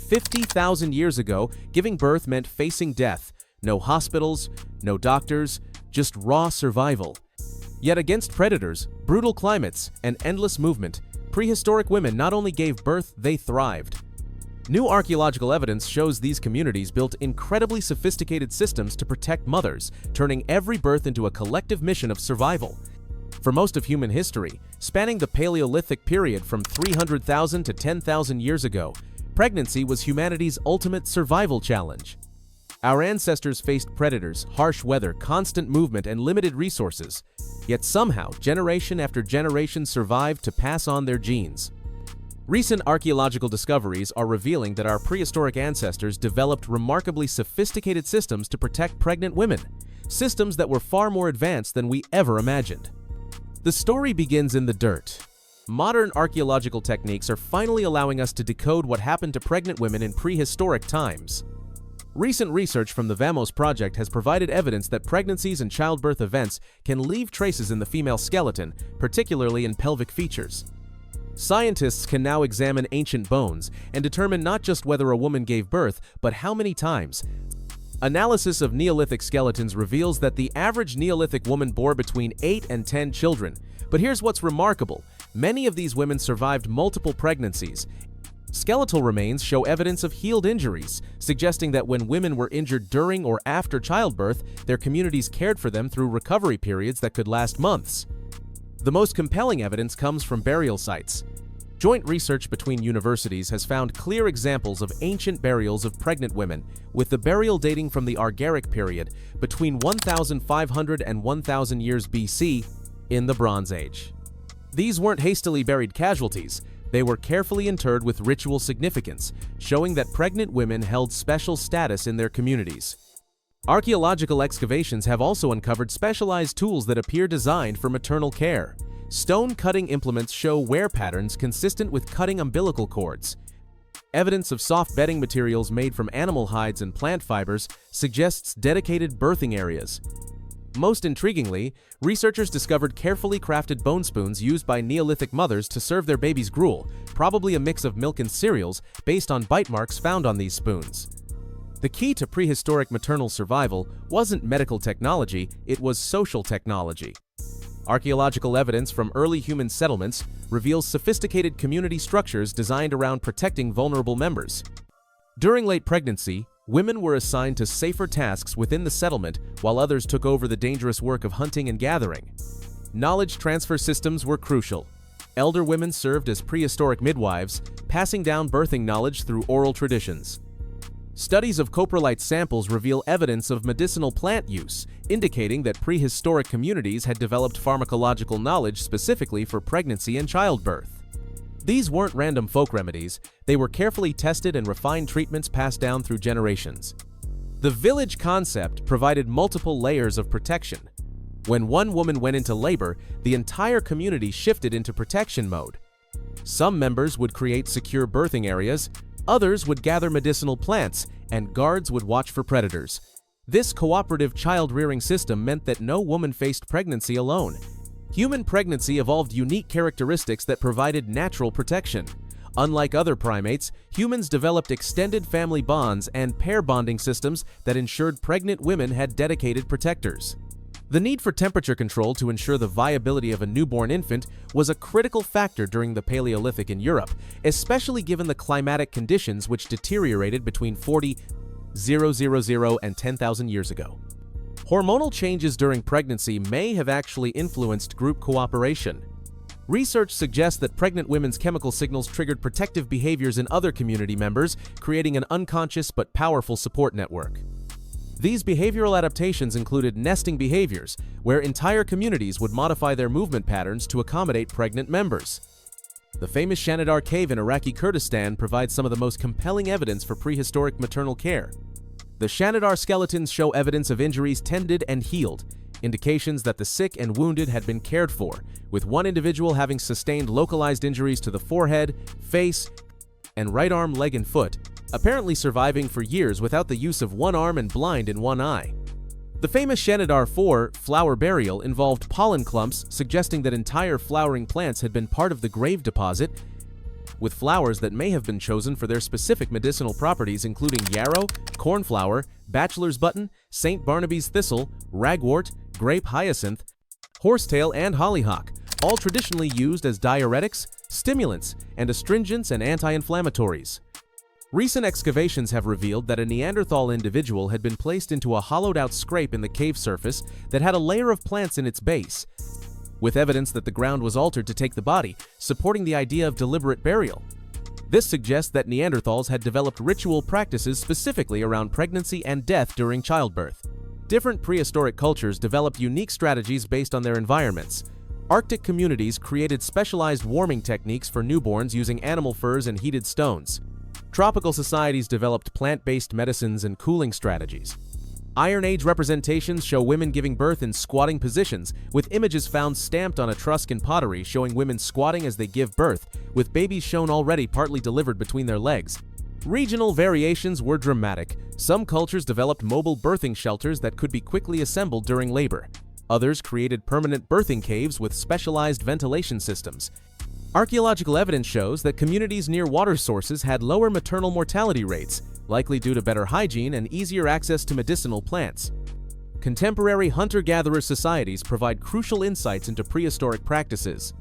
50,000 years ago, giving birth meant facing death. No hospitals, no doctors, just raw survival. Yet against predators, brutal climates, and endless movement, prehistoric women not only gave birth, they thrived. New archaeological evidence shows these communities built incredibly sophisticated systems to protect mothers, turning every birth into a collective mission of survival. For most of human history, spanning the Paleolithic period from 300,000 to 10,000 years ago, pregnancy was humanity's ultimate survival challenge. Our ancestors faced predators, harsh weather, constant movement, and limited resources. Yet somehow, generation after generation survived to pass on their genes. Recent archaeological discoveries are revealing that our prehistoric ancestors developed remarkably sophisticated systems to protect pregnant women, systems that were far more advanced than we ever imagined. The story begins in the dirt. Modern archaeological techniques are finally allowing us to decode what happened to pregnant women in prehistoric times. Recent research from the VAMOS project has provided evidence that pregnancies and childbirth events can leave traces in the female skeleton, particularly in pelvic features. Scientists can now examine ancient bones and determine not just whether a woman gave birth, but how many times. Analysis of Neolithic skeletons reveals that the average Neolithic woman bore between 8 and 10 children. But here's what's remarkable: many of these women survived multiple pregnancies. Skeletal remains show evidence of healed injuries, suggesting that when women were injured during or after childbirth, their communities cared for them through recovery periods that could last months. The most compelling evidence comes from burial sites. Joint research between universities has found clear examples of ancient burials of pregnant women, with the burial dating from the Archaeological period between 1,500 and 1,000 years BC in the Bronze Age. These weren't hastily buried casualties. They were carefully interred with ritual significance, showing that pregnant women held special status in their communities. Archaeological excavations have also uncovered specialized tools that appear designed for maternal care. Stone cutting implements show wear patterns consistent with cutting umbilical cords. Evidence of soft bedding materials made from animal hides and plant fibers suggests dedicated birthing areas. Most intriguingly, researchers discovered carefully crafted bone spoons used by Neolithic mothers to serve their babies gruel, probably a mix of milk and cereals, based on bite marks found on these spoons. The key to prehistoric maternal survival wasn't medical technology, it was social technology. Archaeological evidence from early human settlements reveals sophisticated community structures designed around protecting vulnerable members. During late pregnancy, women were assigned to safer tasks within the settlement while others took over the dangerous work of hunting and gathering. Knowledge transfer systems were crucial. Elder women served as prehistoric midwives, passing down birthing knowledge through oral traditions. Studies of coprolite samples reveal evidence of medicinal plant use, indicating that prehistoric communities had developed pharmacological knowledge specifically for pregnancy and childbirth. These weren't random folk remedies, they were carefully tested and refined treatments passed down through generations. The village concept provided multiple layers of protection. When one woman went into labor, the entire community shifted into protection mode. Some members would create secure birthing areas, others would gather medicinal plants, and guards would watch for predators. This cooperative child-rearing system meant that no woman faced pregnancy alone. Human pregnancy evolved unique characteristics that provided natural protection. Unlike other primates, humans developed extended family bonds and pair bonding systems that ensured pregnant women had dedicated protectors. The need for temperature control to ensure the viability of a newborn infant was a critical factor during the Paleolithic in Europe, especially given the climatic conditions which deteriorated between 40,000 and 10,000 years ago. Hormonal changes during pregnancy may have actually influenced group cooperation. Research suggests that pregnant women's chemical signals triggered protective behaviors in other community members, creating an unconscious but powerful support network. These behavioral adaptations included nesting behaviors, where entire communities would modify their movement patterns to accommodate pregnant members. The famous Shanidar Cave in Iraqi Kurdistan provides some of the most compelling evidence for prehistoric maternal care. The Shanidar skeletons show evidence of injuries tended and healed, indications that the sick and wounded had been cared for, with one individual having sustained localized injuries to the forehead, face, and right arm, leg, and foot, apparently surviving for years without the use of one arm and blind in one eye. The famous Shanidar 4 flower burial involved pollen clumps, suggesting that entire flowering plants had been part of the grave deposit. with flowers that may have been chosen for their specific medicinal properties, including yarrow, cornflower, bachelor's button, St. Barnaby's thistle, ragwort, grape hyacinth, horsetail, and hollyhock, all traditionally used as diuretics, stimulants, and astringents and anti-inflammatories. Recent excavations have revealed that a Neanderthal individual had been placed into a hollowed-out scrape in the cave surface that had a layer of plants in its base, with evidence that the ground was altered to take the body, supporting the idea of deliberate burial. This suggests that Neanderthals had developed ritual practices specifically around pregnancy and death during childbirth. Different prehistoric cultures developed unique strategies based on their environments. Arctic communities created specialized warming techniques for newborns using animal furs and heated stones. Tropical societies developed plant-based medicines and cooling strategies. Iron Age representations show women giving birth in squatting positions, with images found stamped on Etruscan pottery showing women squatting as they give birth, with babies shown already partly delivered between their legs. Regional variations were dramatic. Some cultures developed mobile birthing shelters that could be quickly assembled during labor. Others created permanent birthing caves with specialized ventilation systems. Archaeological evidence shows that communities near water sources had lower maternal mortality rates, likely due to better hygiene and easier access to medicinal plants. Contemporary hunter-gatherer societies provide crucial insights into prehistoric practices.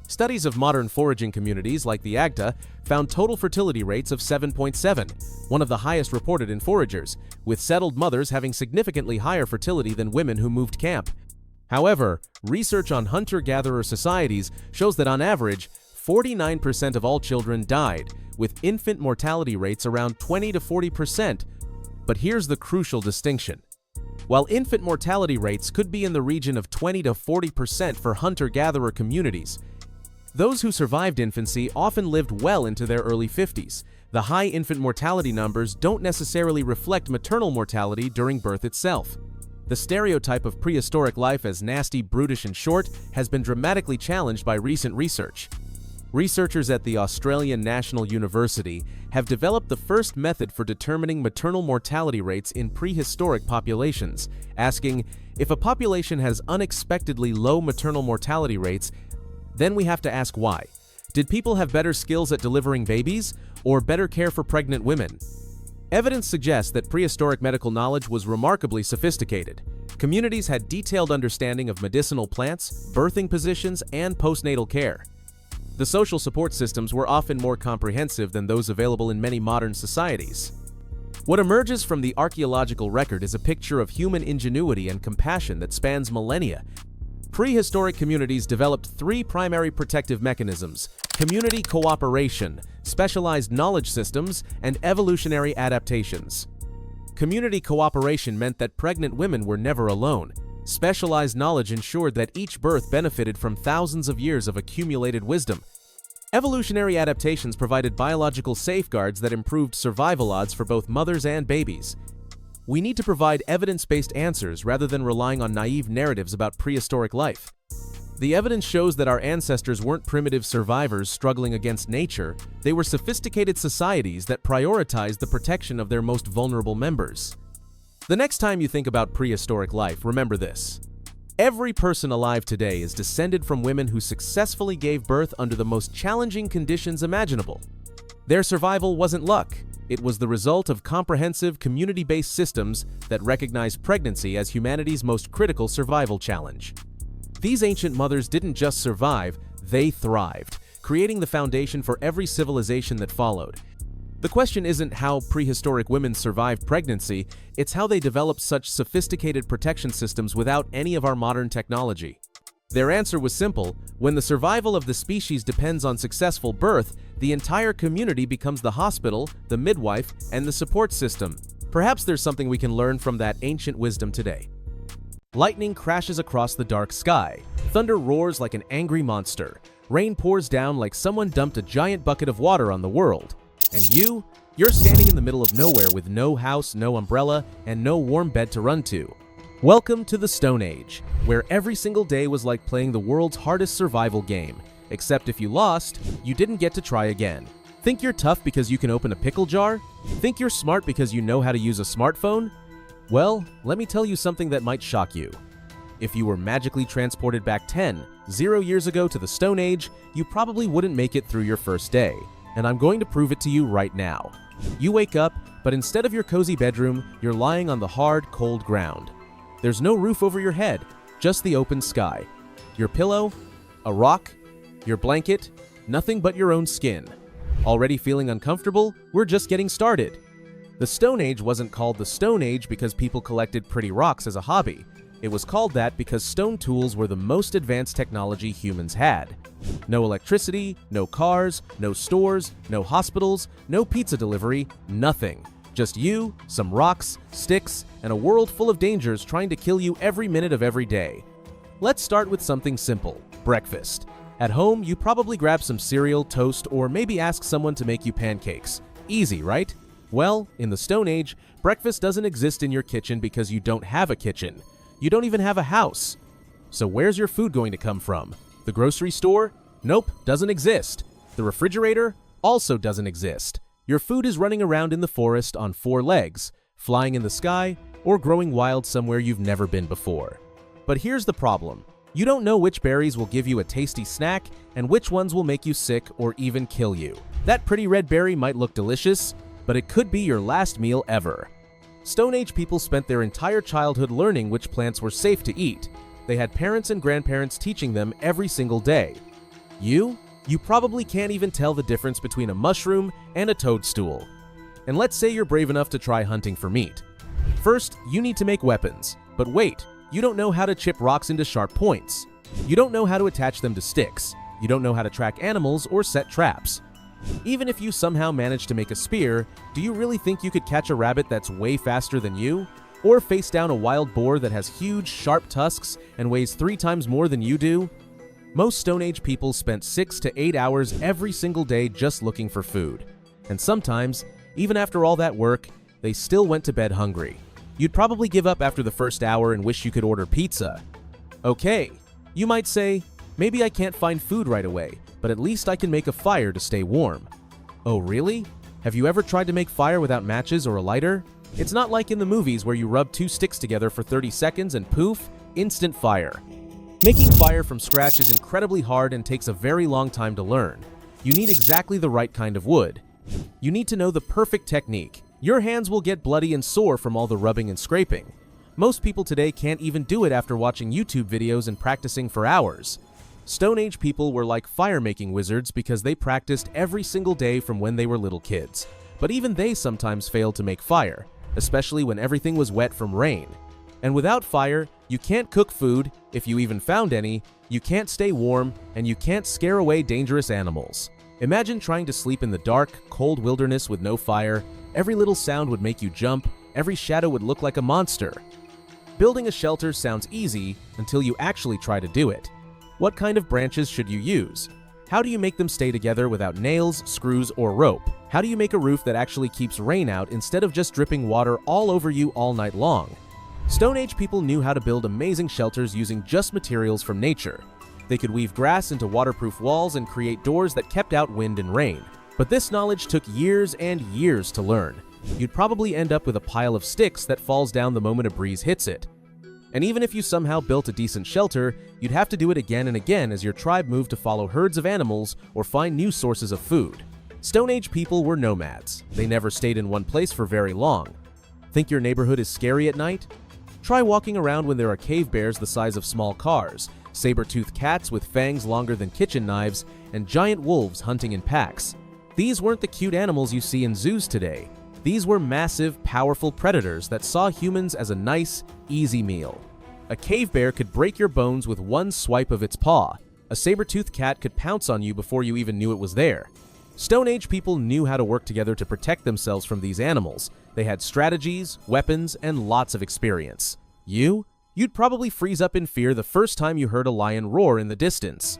Studies of modern foraging communities like the Agta found total fertility rates of 7.7, one of the highest reported in foragers, with settled mothers having significantly higher fertility than women who moved camp. However, research on hunter-gatherer societies shows that on average, 49% of all children died, with infant mortality rates around 20 to 40%. But here's the crucial distinction. While infant mortality rates could be in the region of 20 to 40% for hunter-gatherer communities, those who survived infancy often lived well into their early 50s. The high infant mortality numbers don't necessarily reflect maternal mortality during birth itself. The stereotype of prehistoric life as nasty, brutish, and short has been dramatically challenged by recent research. Researchers at the Australian National University have developed the first method for determining maternal mortality rates in prehistoric populations, asking, if a population has unexpectedly low maternal mortality rates, then we have to ask why. Did people have better skills at delivering babies, or better care for pregnant women? Evidence suggests that prehistoric medical knowledge was remarkably sophisticated. Communities had detailed understanding of medicinal plants, birthing positions, and postnatal care. The social support systems were often more comprehensive than those available in many modern societies. What emerges from the archaeological record is a picture of human ingenuity and compassion that spans millennia. Prehistoric communities developed three primary protective mechanisms: community cooperation, specialized knowledge systems, and evolutionary adaptations. Community cooperation meant that pregnant women were never alone. Specialized knowledge ensured that each birth benefited from thousands of years of accumulated wisdom. Evolutionary adaptations provided biological safeguards that improved survival odds for both mothers and babies. We need to provide evidence-based answers rather than relying on naive narratives about prehistoric life. The evidence shows that our ancestors weren't primitive survivors struggling against nature. They were sophisticated societies that prioritized the protection of their most vulnerable members. The next time you think about prehistoric life, remember this. Every person alive today is descended from women who successfully gave birth under the most challenging conditions imaginable. Their survival wasn't luck. It was the result of comprehensive, community-based systems that recognize pregnancy as humanity's most critical survival challenge. These ancient mothers didn't just survive, they thrived, creating the foundation for every civilization that followed. The question isn't how prehistoric women survived pregnancy, it's how they developed such sophisticated protection systems without any of our modern technology. Their answer was simple: when the survival of the species depends on successful birth, the entire community becomes the hospital, the midwife, and the support system. Perhaps there's something we can learn from that ancient wisdom today. Lightning crashes across the dark sky. Thunder roars like an angry monster. Rain pours down like someone dumped a giant bucket of water on the world. And you're standing in the middle of nowhere with no house, no umbrella, and no warm bed to run to. Welcome to the Stone Age, where every single day was like playing the world's hardest survival game. Except if you lost, you didn't get to try again. Think you're tough because you can open a pickle jar? Think you're smart because you know how to use a smartphone? Well, let me tell you something that might shock you. If you were magically transported back 0 years ago to the Stone Age, you probably wouldn't make it through your first day. and I'm going to prove it to you right now. You wake up, but instead of your cozy bedroom, you're lying on the hard, cold ground. There's no roof over your head, just the open sky. Your pillow, a rock, your blanket, nothing but your own skin. Already feeling uncomfortable? We're just getting started. The Stone Age wasn't called the Stone Age because people collected pretty rocks as a hobby. It was called that because stone tools were the most advanced technology humans had. No electricity, no cars, no stores, no hospitals, no pizza delivery, nothing. Just you, some rocks, sticks, and a world full of dangers trying to kill you every minute of every day. Let's start with something simple: breakfast. At home, you probably grab some cereal, toast, or maybe ask someone to make you pancakes. Easy, right? Well, in the Stone Age, breakfast doesn't exist in your kitchen because you don't have a kitchen. You don't even have a house. So where's your food going to come from? The grocery store? Nope, doesn't exist. The refrigerator? Also doesn't exist. Your food is running around in the forest on 4 legs, flying in the sky, or growing wild somewhere you've never been before. But here's the problem. You don't know which berries will give you a tasty snack and which ones will make you sick or even kill you. That pretty red berry might look delicious, but it could be your last meal ever. Stone Age people spent their entire childhood learning which plants were safe to eat. They had parents and grandparents teaching them every single day. You probably can't even tell the difference between a mushroom and a toadstool. And let's say you're brave enough to try hunting for meat. First, you need to make weapons. But wait, you don't know how to chip rocks into sharp points. You don't know how to attach them to sticks. You don't know how to track animals or set traps. Even if you somehow manage to make a spear, do you really think you could catch a rabbit that's way faster than you? Or face down a wild boar that has huge, sharp tusks and weighs 3 times more than you do? Most Stone Age people spent 6 to 8 hours every single day just looking for food. And sometimes, even after all that work, they still went to bed hungry. You'd probably give up after the first hour and wish you could order pizza. Okay, you might say, maybe I can't find food right away, but at least I can make a fire to stay warm. Oh really? Have you ever tried to make fire without matches or a lighter? It's not like in the movies where you rub 2 sticks together for 30 seconds and poof, instant fire. Making fire from scratch is incredibly hard and takes a very long time to learn. You need exactly the right kind of wood. You need to know the perfect technique. Your hands will get bloody and sore from all the rubbing and scraping. Most people today can't even do it after watching YouTube videos and practicing for hours. Stone Age people were like fire-making wizards because they practiced every single day from when they were little kids. But even they sometimes failed to make fire, especially when everything was wet from rain. And without fire, you can't cook food, if you even found any, you can't stay warm, and you can't scare away dangerous animals. Imagine trying to sleep in the dark, cold wilderness with no fire. Every little sound would make you jump, every shadow would look like a monster. Building a shelter sounds easy until you actually try to do it. What kind of branches should you use? How do you make them stay together without nails, screws, or rope? How do you make a roof that actually keeps rain out instead of just dripping water all over you all night long? Stone Age people knew how to build amazing shelters using just materials from nature. They could weave grass into waterproof walls and create doors that kept out wind and rain. But this knowledge took years and years to learn. You'd probably end up with a pile of sticks that falls down the moment a breeze hits it. And even if you somehow built a decent shelter, you'd have to do it again and again as your tribe moved to follow herds of animals or find new sources of food. Stone Age people were nomads. They never stayed in one place for very long. Think your neighborhood is scary at night? Try walking around when there are cave bears the size of small cars, saber-toothed cats with fangs longer than kitchen knives, and giant wolves hunting in packs. These weren't the cute animals you see in zoos today. These were massive, powerful predators that saw humans as a nice, easy meal. A cave bear could break your bones with one swipe of its paw. A saber-toothed cat could pounce on you before you even knew it was there. Stone Age people knew how to work together to protect themselves from these animals. They had strategies, weapons, and lots of experience. You'd probably freeze up in fear the first time you heard a lion roar in the distance.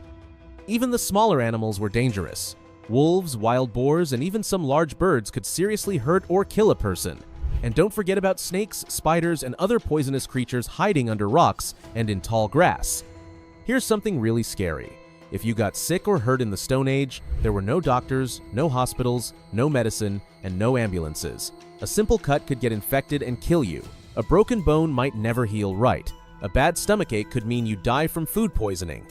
Even the smaller animals were dangerous. Wolves, wild boars, and even some large birds could seriously hurt or kill a person. And don't forget about snakes, spiders, and other poisonous creatures hiding under rocks and in tall grass. Here's something really scary. If you got sick or hurt in the Stone Age, there were no doctors, no hospitals, no medicine, and no ambulances. A simple cut could get infected and kill you. A broken bone might never heal right. A bad stomachache could mean you die from food poisoning.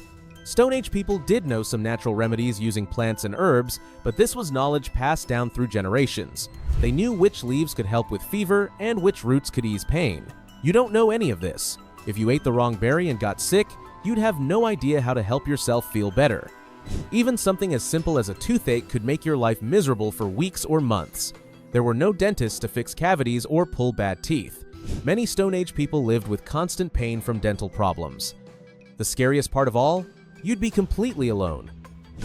Stone Age people did know some natural remedies using plants and herbs, but this was knowledge passed down through generations. They knew which leaves could help with fever and which roots could ease pain. You don't know any of this. If you ate the wrong berry and got sick, you'd have no idea how to help yourself feel better. Even something as simple as a toothache could make your life miserable for weeks or months. There were no dentists to fix cavities or pull bad teeth. Many Stone Age people lived with constant pain from dental problems. The scariest part of all? You'd be completely alone.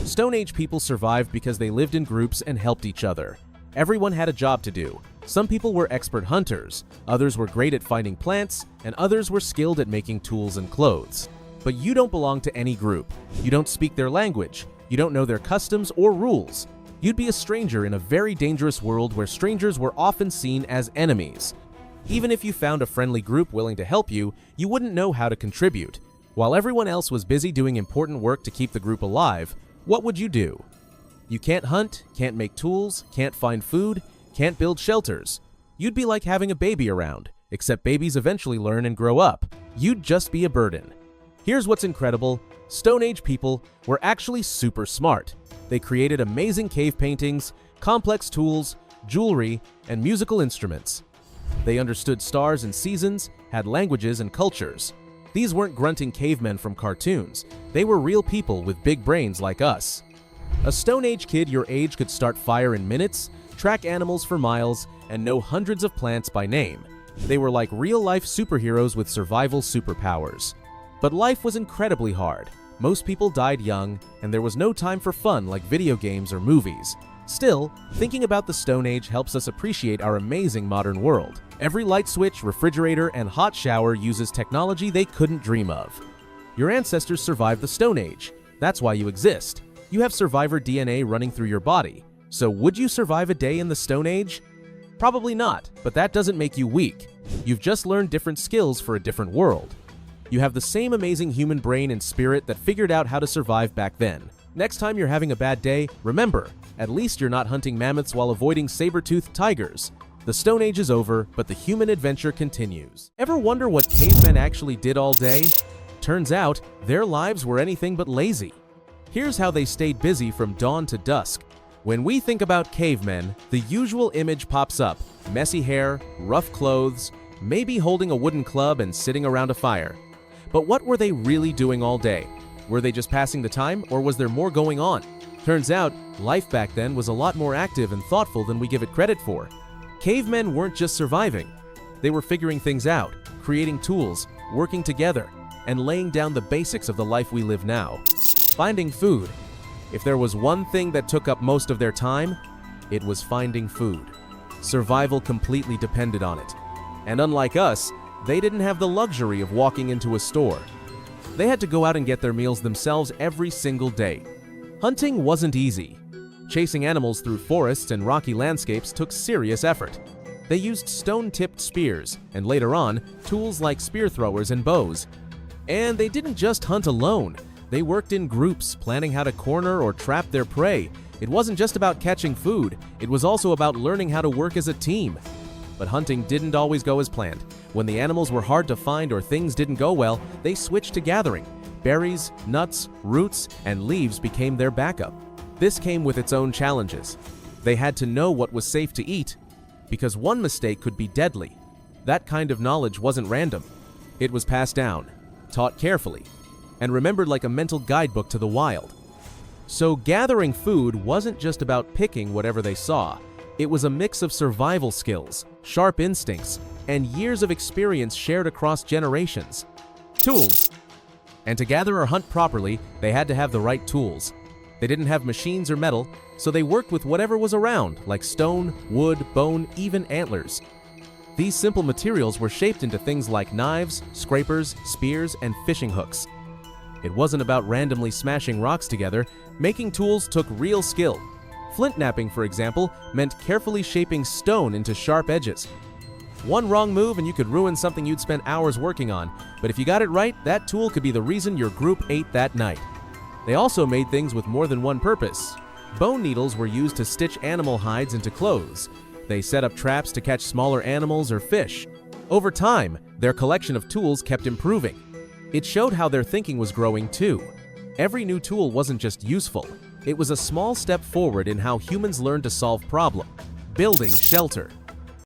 Stone Age people survived because they lived in groups and helped each other. Everyone had a job to do. Some people were expert hunters, others were great at finding plants, and others were skilled at making tools and clothes. But you don't belong to any group. You don't speak their language. You don't know their customs or rules. You'd be a stranger in a very dangerous world where strangers were often seen as enemies. Even if you found a friendly group willing to help you, you wouldn't know how to contribute. While everyone else was busy doing important work to keep the group alive, what would you do? You can't hunt, can't make tools, can't find food, can't build shelters. You'd be like having a baby around, except babies eventually learn and grow up. You'd just be a burden. Here's what's incredible. Stone Age people were actually super smart. They created amazing cave paintings, complex tools, jewelry, and musical instruments. They understood stars and seasons, had languages and cultures. These weren't grunting cavemen from cartoons. They were real people with big brains like us. A Stone Age kid your age could start fire in minutes, track animals for miles, and know hundreds of plants by name. They were like real-life superheroes with survival superpowers. But life was incredibly hard. Most people died young, and there was no time for fun like video games or movies. Still, thinking about the Stone Age helps us appreciate our amazing modern world. Every light switch, refrigerator, and hot shower uses technology they couldn't dream of. Your ancestors survived the Stone Age. That's why you exist. You have survivor DNA running through your body. So would you survive a day in the Stone Age? Probably not, but that doesn't make you weak. You've just learned different skills for a different world. You have the same amazing human brain and spirit that figured out how to survive back then. Next time you're having a bad day, remember, at least you're not hunting mammoths while avoiding saber-toothed tigers. The Stone Age is over, but the human adventure continues. Ever wonder what cavemen actually did all day? Turns out, their lives were anything but lazy. Here's how they stayed busy from dawn to dusk. When we think about cavemen, the usual image pops up: messy hair, rough clothes, maybe holding a wooden club and sitting around a fire. But what were they really doing all day? Were they just passing the time, or was there more going on? Turns out, life back then was a lot more active and thoughtful than we give it credit for. Cavemen weren't just surviving. They were figuring things out, creating tools, working together, and laying down the basics of the life we live now. Finding food. If there was one thing that took up most of their time, it was finding food. Survival completely depended on it. And unlike us, they didn't have the luxury of walking into a store. They had to go out and get their meals themselves every single day. Hunting wasn't easy. Chasing animals through forests and rocky landscapes took serious effort. They used stone-tipped spears, and later on, tools like spear throwers and bows. And they didn't just hunt alone. They worked in groups, planning how to corner or trap their prey. It wasn't just about catching food, it was also about learning how to work as a team. But hunting didn't always go as planned. When the animals were hard to find or things didn't go well, they switched to gathering. Berries, nuts, roots, and leaves became their backup. This came with its own challenges. They had to know what was safe to eat, because one mistake could be deadly. That kind of knowledge wasn't random. It was passed down, taught carefully, and remembered like a mental guidebook to the wild. So gathering food wasn't just about picking whatever they saw. It was a mix of survival skills, sharp instincts, and years of experience shared across generations. Tools. And to gather or hunt properly, they had to have the right tools. They didn't have machines or metal, so they worked with whatever was around, like stone, wood, bone, even antlers. These simple materials were shaped into things like knives, scrapers, spears, and fishing hooks. It wasn't about randomly smashing rocks together. Making tools took real skill. Flint knapping, for example, meant carefully shaping stone into sharp edges. One wrong move and you could ruin something you'd spent hours working on, but if you got it right, that tool could be the reason your group ate that night. They also made things with more than one purpose. Bone needles were used to stitch animal hides into clothes. They set up traps to catch smaller animals or fish. Over time, their collection of tools kept improving. It showed how their thinking was growing too. Every new tool wasn't just useful, it was a small step forward in how humans learned to solve problems. Building shelter.